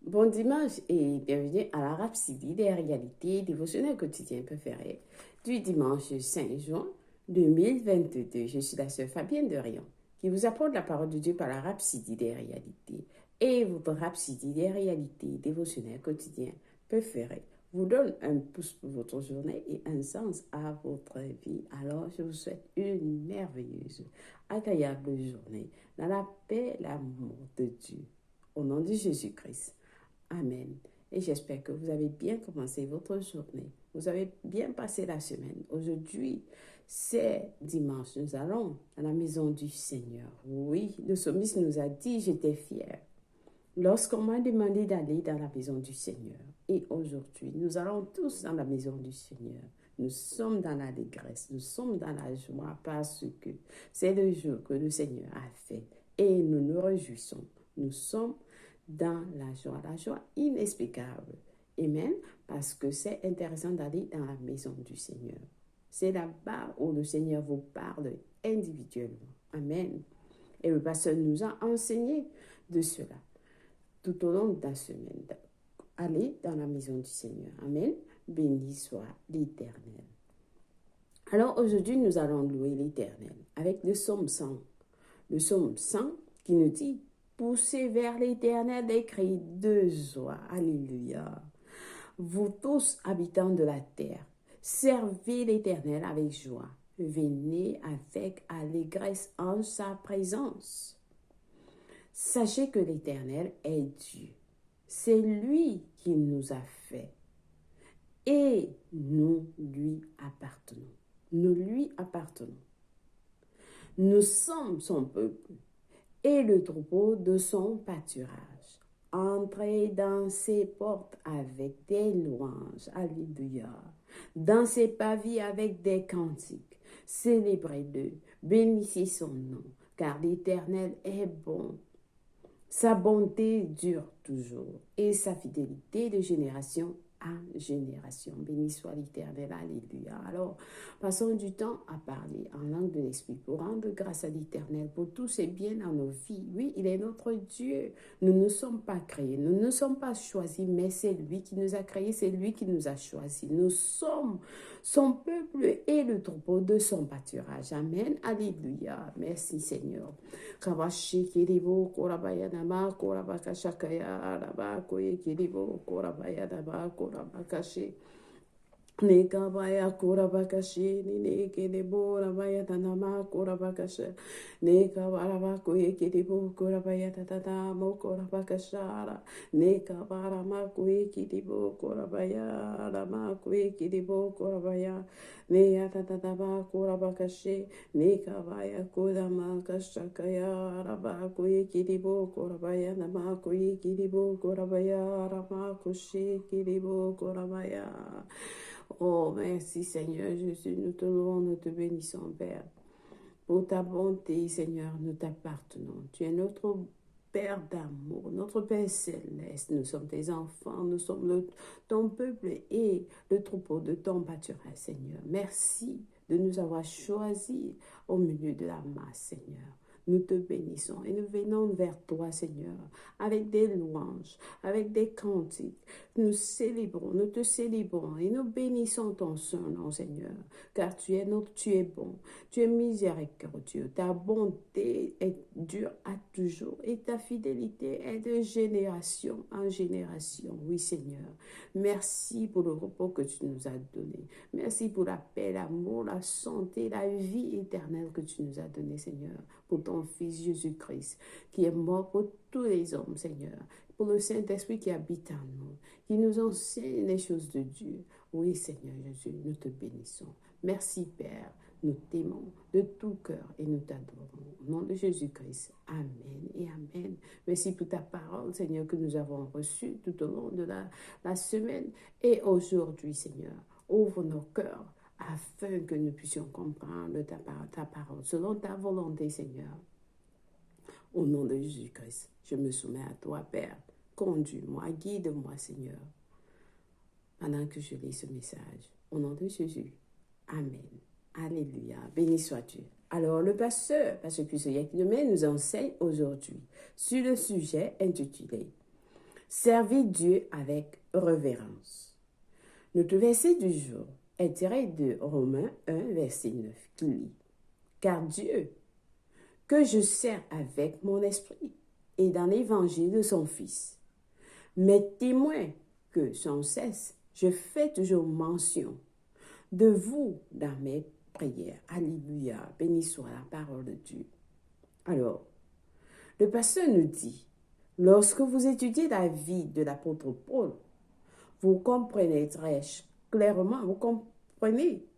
Bon dimanche et bienvenue à la Rhapsodie des réalités dévotionnelles quotidiennes préférées du dimanche 5 juin 2022. Je suis la sœur Fabienne de Rion qui vous apporte la parole de Dieu par la Rhapsodie des réalités. Et votre Rhapsodie des réalités dévotionnelles quotidiennes préférées vous donne un pouce pour votre journée et un sens à votre vie. Alors, je vous souhaite une merveilleuse, agréable journée dans la paix et l'amour de Dieu. Au nom de Jésus-Christ. Amen. Et j'espère que vous avez bien commencé votre journée. Vous avez bien passé la semaine. Aujourd'hui, c'est dimanche. Nous allons à la maison du Seigneur. Oui, le psalmiste nous a dit, j'étais fier lorsqu'on m'a demandé d'aller dans la maison du Seigneur. Et aujourd'hui, nous allons tous dans la maison du Seigneur. Nous sommes dans l'allégresse, nous sommes dans la joie parce que c'est le jour que le Seigneur a fait. Et nous nous réjouissons. Nous sommes dans la joie inexplicable. Amen. Parce que c'est intéressant d'aller dans la maison du Seigneur. C'est là-bas où le Seigneur vous parle individuellement. Amen. Et le pasteur nous a enseigné de cela tout au long de la semaine. Allez dans la maison du Seigneur. Amen. Béni soit l'Éternel. Alors aujourd'hui, nous allons louer l'Éternel avec le psaume 100. Le psaume 100 qui nous dit poussez vers l'Éternel des cris de joie. Alléluia. Vous tous, habitants de la terre, servez l'Éternel avec joie. Venez avec allégresse en sa présence. Sachez que l'Éternel est Dieu. C'est lui qui nous a fait. Et nous lui appartenons. Nous lui appartenons. Nous sommes son peuple et le troupeau de son pâturage. Entrez dans ses portes avec des louanges. Alléluia. Dans ses pavis avec des cantiques. Célébrez-le. Bénissez son nom, car l'Éternel est bon. Sa bonté dure toujours et sa fidélité de génération en génération. Béni soit l'Éternel. Alléluia. Alors, passons du temps à parler en langue de l'Esprit pour rendre grâce à l'Éternel pour tous ses biens dans nos vies. Oui, il est notre Dieu. Nous ne sommes pas créés, nous ne sommes pas choisis, mais c'est lui qui nous a créés, c'est lui qui nous a choisis. Nous sommes son peuple et le troupeau de son pâturage. Amen. Alléluia. Merci Seigneur. Kawashi kiribo korabaya nama korabakashakaya araba koye kiribo korabaya nama korabakashi. Nekabaya korabakashi ni kiribo rabaya tanama korabakashi. Nekabaraba koye kiribo korabaya tatata mo korabakashara. Nekabarama koye kiribo korabaya rama koye kiribo korabaya. Neyatataba korabakashi. Nekabaya kodama kashakaya raba koye kiribo korabaya nama koye kiribo korabaya rama koshi kiribo korabaya. Oh, merci Seigneur Jésus, nous te louons, nous te bénissons Père. Pour ta bonté Seigneur, nous t'appartenons. Tu es notre Père d'amour, notre Père céleste. Nous sommes tes enfants, nous sommes ton peuple et le troupeau de ton pâturage Seigneur. Merci de nous avoir choisis au milieu de la masse Seigneur. Nous te bénissons et nous venons vers toi, Seigneur, avec des louanges, avec des cantiques. Nous célébrons, nous te célébrons et nous bénissons ton Saint-Nom, Seigneur, car tu es bon, tu es miséricordieux. Ta bonté est dure à toujours et ta fidélité est de génération en génération. Oui, Seigneur, merci pour le repos que tu nous as donné. Merci pour la paix, l'amour, la santé, la vie éternelle que tu nous as donné, Seigneur, pour ton Fils Jésus-Christ, qui est mort pour tous les hommes, Seigneur, pour le Saint-Esprit qui habite en nous, qui nous enseigne les choses de Dieu. Oui, Seigneur Jésus, nous te bénissons. Merci, Père. Nous t'aimons de tout cœur et nous t'adorons. Au nom de Jésus-Christ. Amen et Amen. Merci pour ta parole, Seigneur, que nous avons reçue tout au long de la semaine et aujourd'hui, Seigneur. Ouvre nos cœurs afin que nous puissions comprendre ta parole, selon ta volonté, Seigneur. Au nom de Jésus-Christ, je me soumets à toi, Père. Conduis-moi, guide-moi, Seigneur, pendant que je lis ce message. Au nom de Jésus. Amen. Alléluia. Béni sois-tu. Alors, le pasteur Cuisinier nous enseigne aujourd'hui sur le sujet intitulé Servez Dieu avec révérence. Notre verset du jour est tiré de Romains 1, verset 9, qui lit « Car Dieu, que je sers avec mon esprit et dans l'évangile de son Fils, m'est témoin que sans cesse, je fais toujours mention de vous dans mes prières. » Alléluia, béni soit la parole de Dieu. Alors, le pasteur nous dit, lorsque vous étudiez la vie de l'apôtre Paul, vous comprenez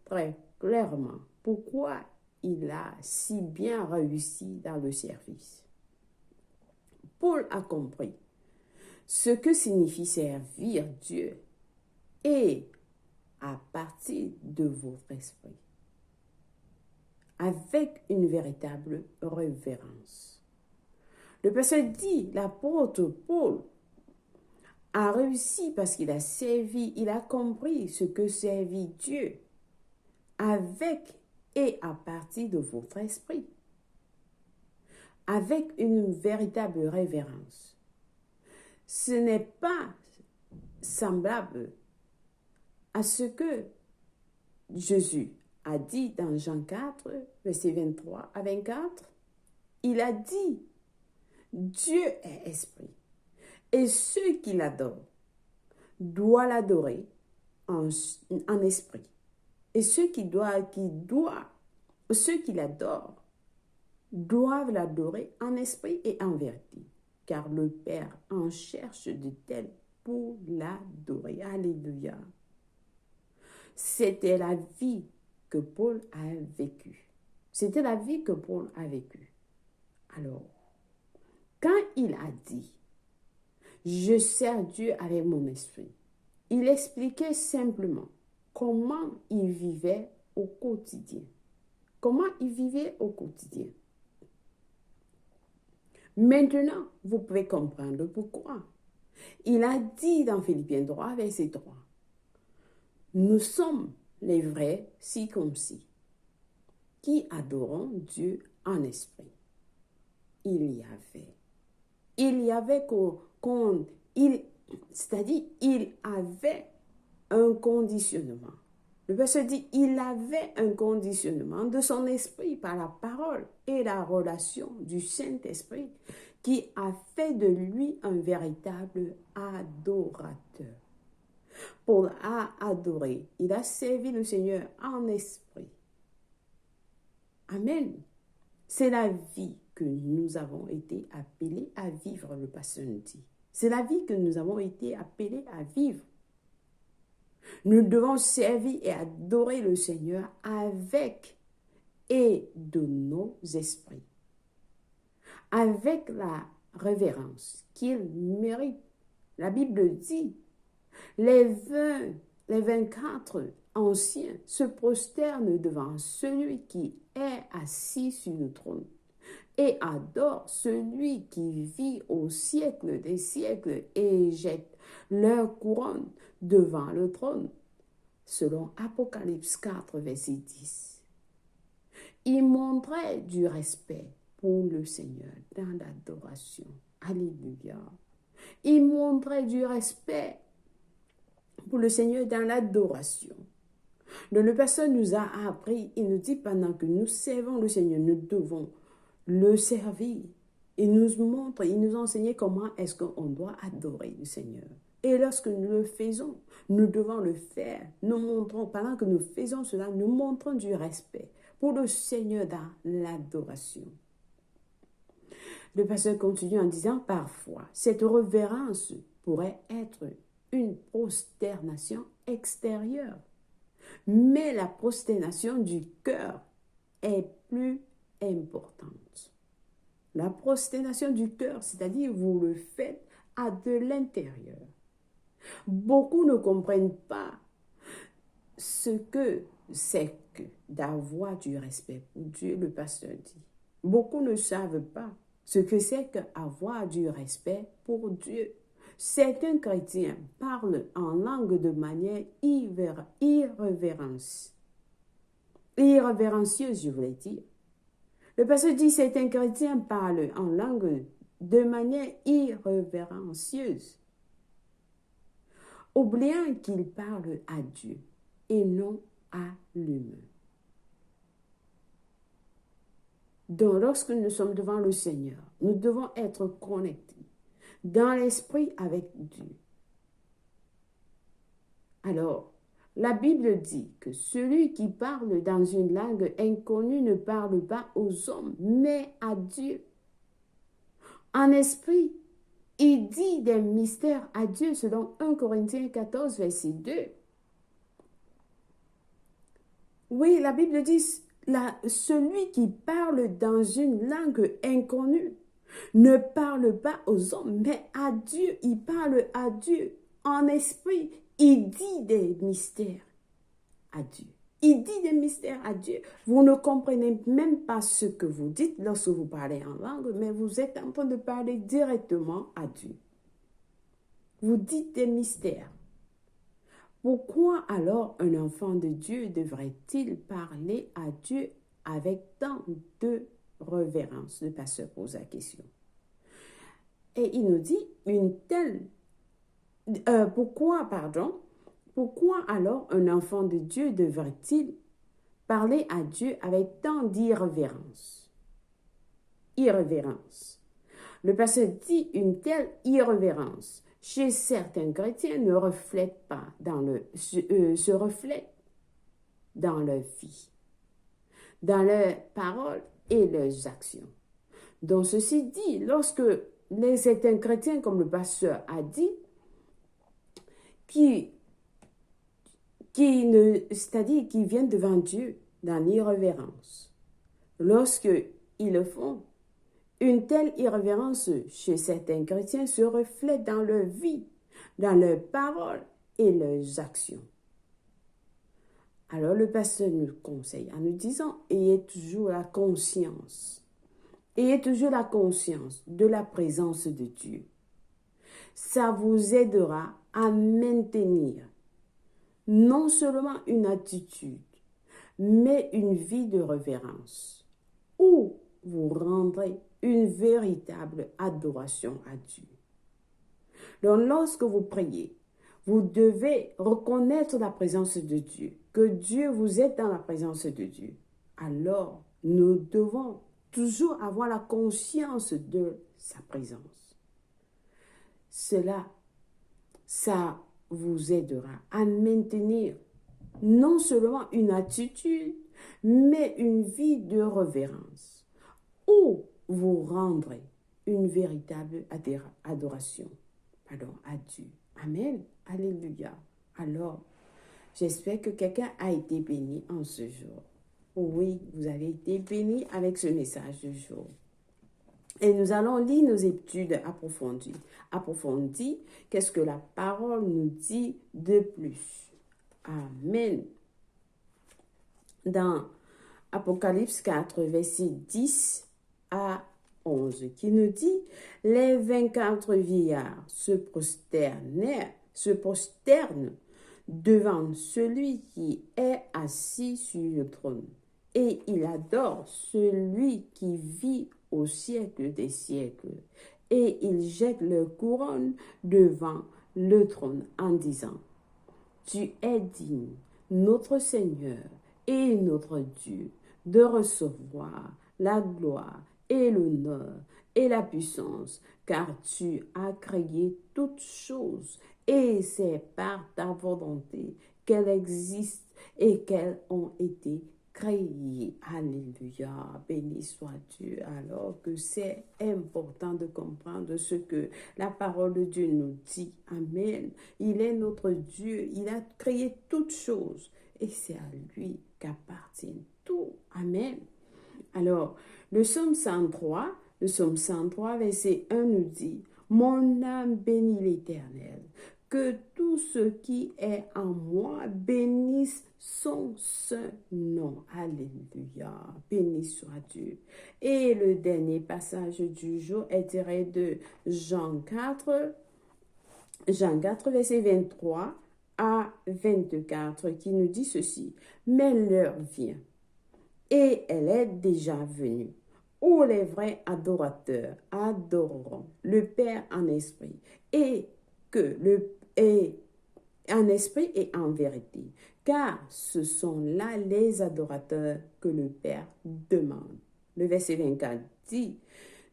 très clairement pourquoi il a si bien réussi dans le service. Paul a compris ce que signifie servir Dieu et à partir de votre esprit, avec une véritable révérence. Le pasteur dit, l'apôtre Paul a réussi parce qu'il a servi, il a compris ce que servit Dieu avec et à partir de votre esprit, avec une véritable révérence. Ce n'est pas semblable à ce que Jésus a dit dans Jean 4, versets 23 à 24. Il a dit, Dieu est esprit, et ceux qui l'adorent doivent l'adorer en esprit. Et ceux qui l'adorent doivent l'adorer en esprit et en vérité, car le Père en cherche de tels pour l'adorer. Alléluia. C'était la vie que Paul a vécue. C'était la vie que Paul a vécue. Alors, quand il a dit, je sers Dieu avec mon esprit, il expliquait simplement comment il vivait au quotidien. Comment il vivait au quotidien. Maintenant, vous pouvez comprendre pourquoi. Il a dit dans Philippiens 3, verset 3, nous sommes les vrais circoncis qui adorons Dieu en esprit. Il y avait c'est-à-dire il avait un conditionnement. Le verset dit, il avait un conditionnement de son esprit par la parole et la relation du Saint-Esprit qui a fait de lui un véritable adorateur. Paul a adoré, il a servi le Seigneur en esprit. Amen. C'est la vie que nous avons été appelés à vivre, le pasteur nous dit. C'est la vie que nous avons été appelés à vivre. Nous devons servir et adorer le Seigneur avec et de nos esprits, avec la révérence qu'il mérite. La Bible dit, les 24 anciens se prosternent devant celui qui est assis sur le trône et adorent celui qui vit au siècle des siècles et jettent leur couronne devant le trône, selon Apocalypse 4, verset 10. Ils montraient du respect pour le Seigneur dans l'adoration. Alléluia. Ils montraient du respect pour le Seigneur dans l'adoration. Le pasteur nous a appris, il nous dit pendant que nous servons le Seigneur, nous devons le servir. Il nous montre, il nous enseigne comment est-ce qu'on doit adorer le Seigneur. Et lorsque nous le faisons, nous devons le faire. Nous montrons, pendant que nous faisons cela, nous montrons du respect pour le Seigneur dans l'adoration. Le pasteur continue en disant, parfois, cette révérence pourrait être une prosternation extérieure. Mais la prosternation du cœur est plus importante. La prosternation du cœur, c'est-à-dire vous le faites à de l'intérieur. Beaucoup ne comprennent pas ce que c'est que d'avoir du respect pour Dieu, le pasteur dit. Beaucoup ne savent pas ce que c'est qu'avoir du respect pour Dieu. Certains chrétiens parlent en langue de manière irrévérencieuse, je voulais dire. Le pasteur dit, certains chrétiens parlent en langue de manière irrévérencieuse. oubliant qu'il parle à Dieu et non à l'humain. Donc, lorsque nous sommes devant le Seigneur, nous devons être connectés dans l'esprit avec Dieu. Alors, la Bible dit que celui qui parle dans une langue inconnue ne parle pas aux hommes, mais à Dieu. En esprit, il dit des mystères à Dieu selon 1 Corinthiens 14, verset 2. Oui, la Bible dit, celui qui parle dans une langue inconnue ne parle pas aux hommes, mais à Dieu. Il parle à Dieu en esprit. Il dit des mystères à Dieu. Il dit des mystères à Dieu. Vous ne comprenez même pas ce que vous dites lorsque vous parlez en langue, mais vous êtes en train de parler directement à Dieu. Vous dites des mystères. Pourquoi alors un enfant de Dieu devrait-il parler à Dieu avec tant de révérence? Le pasteur pose la question. Et il nous dit pourquoi alors un enfant de Dieu devrait-il parler à Dieu avec tant d'irrévérence? Irrévérence. Le pasteur dit une telle irrévérence chez certains chrétiens ne reflète pas se reflète dans leur vie, dans leurs paroles et leurs actions. Donc ceci dit, lorsque certains chrétiens, comme le pasteur a dit, c'est-à-dire qui viennent devant Dieu dans l'irrévérence, lorsque ils le font, une telle irrévérence chez certains chrétiens se reflète dans leur vie, dans leurs paroles et leurs actions. Alors le pasteur nous conseille en nous disant, ayez toujours la conscience de la présence de Dieu. Ça vous aidera à maintenir non seulement une attitude, mais une vie de révérence, où vous rendrez une véritable adoration à Dieu. Donc, lorsque vous priez, vous devez reconnaître la présence de Dieu, que Dieu, vous êtes dans la présence de Dieu. Alors, nous devons toujours avoir la conscience de sa présence. Ça vous aidera à maintenir non seulement une attitude, mais une vie de révérence, où vous rendrez une véritable adoration à Dieu. Amen. Alléluia. Alors, j'espère que quelqu'un a été béni en ce jour. Oui, vous avez été béni avec ce message du jour. Et nous allons lire nos études approfondies. Qu'est-ce que la parole nous dit de plus? Amen. Dans Apocalypse 4, verset 10 à 11, qui nous dit, les 24 vieillards se prosternent devant celui qui est assis sur le trône, et il adore celui qui vit au siècle des siècles, et ils jettent leur couronne devant le trône en disant, tu es digne, notre Seigneur et notre Dieu, de recevoir la gloire et l'honneur et la puissance, car tu as créé toutes choses, et c'est par ta volonté qu'elles existent et qu'elles ont été créées. Alléluia, béni soit Dieu. Alors que c'est important de comprendre ce que la parole de Dieu nous dit. Amen. Il est notre Dieu, il a créé toutes choses et c'est à lui qu'appartient tout. Amen. Alors, le psaume 103, verset 1 nous dit, « Mon âme bénit l'Éternel, que tout ce qui est en moi bénisse son saint nom. » Alléluia, béni soit Dieu. Et le dernier passage du jour est tiré de Jean 4, verset 23 à 24, qui nous dit ceci, « Mais l'heure vient, et elle est déjà venue, où les vrais adorateurs adoreront le Père en esprit, et en esprit et en vérité, car ce sont là les adorateurs que le Père demande. Le verset 24 dit,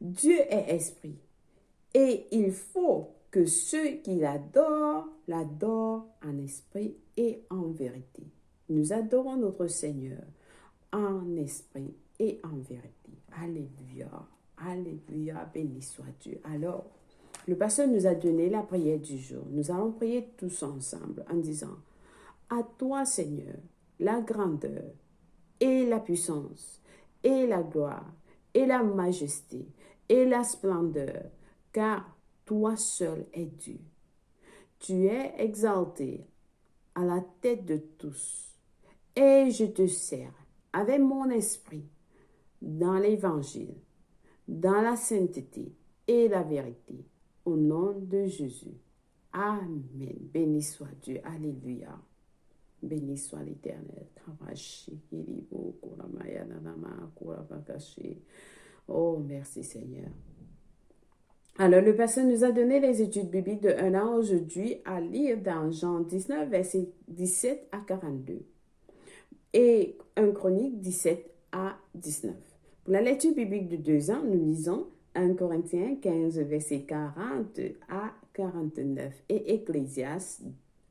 Dieu est esprit, et il faut que ceux qui l'adorent en esprit et en vérité. Nous adorons notre Seigneur en esprit et en vérité. Alléluia, alléluia, béni soit Dieu. Alors, le pasteur nous a donné la prière du jour. Nous allons prier tous ensemble en disant, à toi Seigneur, la grandeur et la puissance et la gloire et la majesté et la splendeur, car toi seul es Dieu. Tu es exalté à la tête de tous, et je te sers avec mon esprit dans l'évangile, dans la sainteté et la vérité, au nom de Jésus. Amen. Béni soit Dieu. Alléluia. Béni soit l'Éternel. Oh, merci Seigneur. Alors, le pasteur nous a donné les études bibliques de 1 an aujourd'hui à lire dans Jean 19, versets 17 à 42 et 1 Chronique 17 à 19. Pour la lecture biblique de 2 ans, nous lisons 1 Corinthiens 15, versets 40 à 49 et Ecclésiaste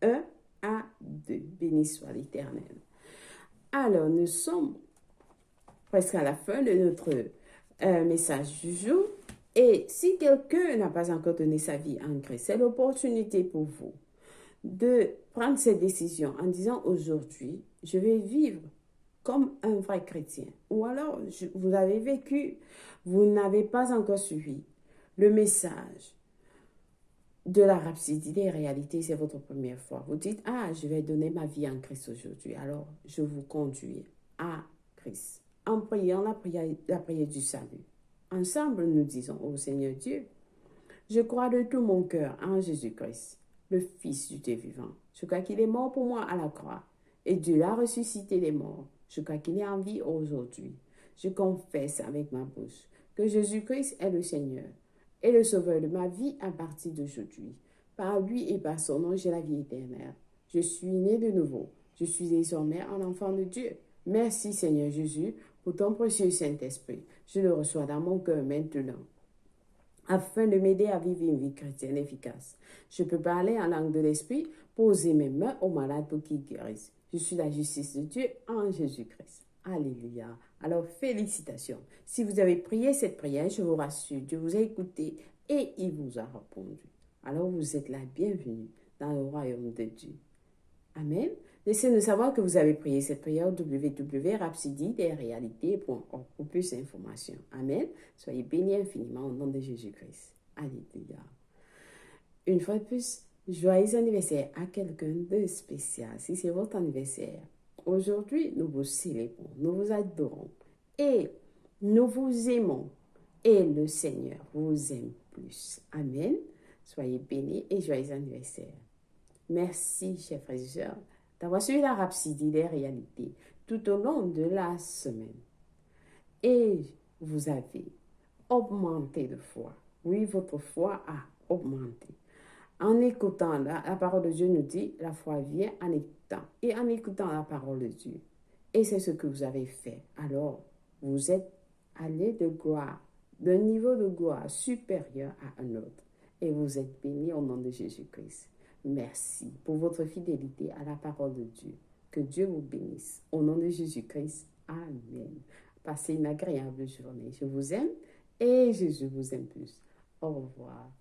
1 à 2. Béni soit l'Éternel. Alors, nous sommes presque à la fin de notre message du jour. Et si quelqu'un n'a pas encore donné sa vie en Christ, c'est l'opportunité pour vous de prendre cette décision en disant aujourd'hui, je vais vivre comme un vrai chrétien. Ou alors, vous avez vécu, vous n'avez pas encore suivi le message de la rhapsodie des réalités, c'est votre première fois. Vous dites, je vais donner ma vie en Christ aujourd'hui. Alors, je vous conduis à Christ en priant la prière du salut. Ensemble, nous disons au Seigneur Dieu, je crois de tout mon cœur en Jésus-Christ, le Fils du Dieu vivant. Je crois qu'il est mort pour moi à la croix et Dieu l'a ressuscité des morts. Je crois qu'il est en vie aujourd'hui. Je confesse avec ma bouche que Jésus-Christ est le Seigneur et le Sauveur de ma vie à partir d'aujourd'hui. Par lui et par son nom, j'ai la vie éternelle. Je suis né de nouveau. Je suis désormais un enfant de Dieu. Merci Seigneur Jésus pour ton précieux Saint-Esprit. Je le reçois dans mon cœur maintenant, afin de m'aider à vivre une vie chrétienne efficace. Je peux parler en langue de l'Esprit, poser mes mains aux malades pour qu'ils guérissent. Je suis la justice de Dieu en Jésus-Christ. Alléluia. Alors, félicitations. Si vous avez prié cette prière, je vous rassure, Dieu vous a écouté et il vous a répondu. Alors, vous êtes la bienvenue dans le royaume de Dieu. Amen. Laissez-nous savoir que vous avez prié cette prière au www.rhapsodie-des-réalités.org pour plus d'informations. Amen. Soyez bénis infiniment au nom de Jésus-Christ. Alléluia. Une fois de plus, joyeux anniversaire à quelqu'un de spécial. Si c'est votre anniversaire, aujourd'hui, nous vous célébrons, nous vous adorons et nous vous aimons. Et le Seigneur vous aime plus. Amen. Soyez bénis et joyeux anniversaire. Merci, chers frères et sœurs, d'avoir suivi la rhapsodie des réalités tout au long de la semaine. Et vous avez augmenté de foi. Oui, votre foi a augmenté. En écoutant, la parole de Dieu nous dit, la foi vient en écoutant. Et en écoutant la parole de Dieu. Et c'est ce que vous avez fait. Alors, vous êtes allé de gloire, d'un niveau de gloire supérieur à un autre. Et vous êtes bénis au nom de Jésus-Christ. Merci pour votre fidélité à la parole de Dieu. Que Dieu vous bénisse. Au nom de Jésus-Christ. Amen. Passez une agréable journée. Je vous aime et Jésus vous aime plus. Au revoir.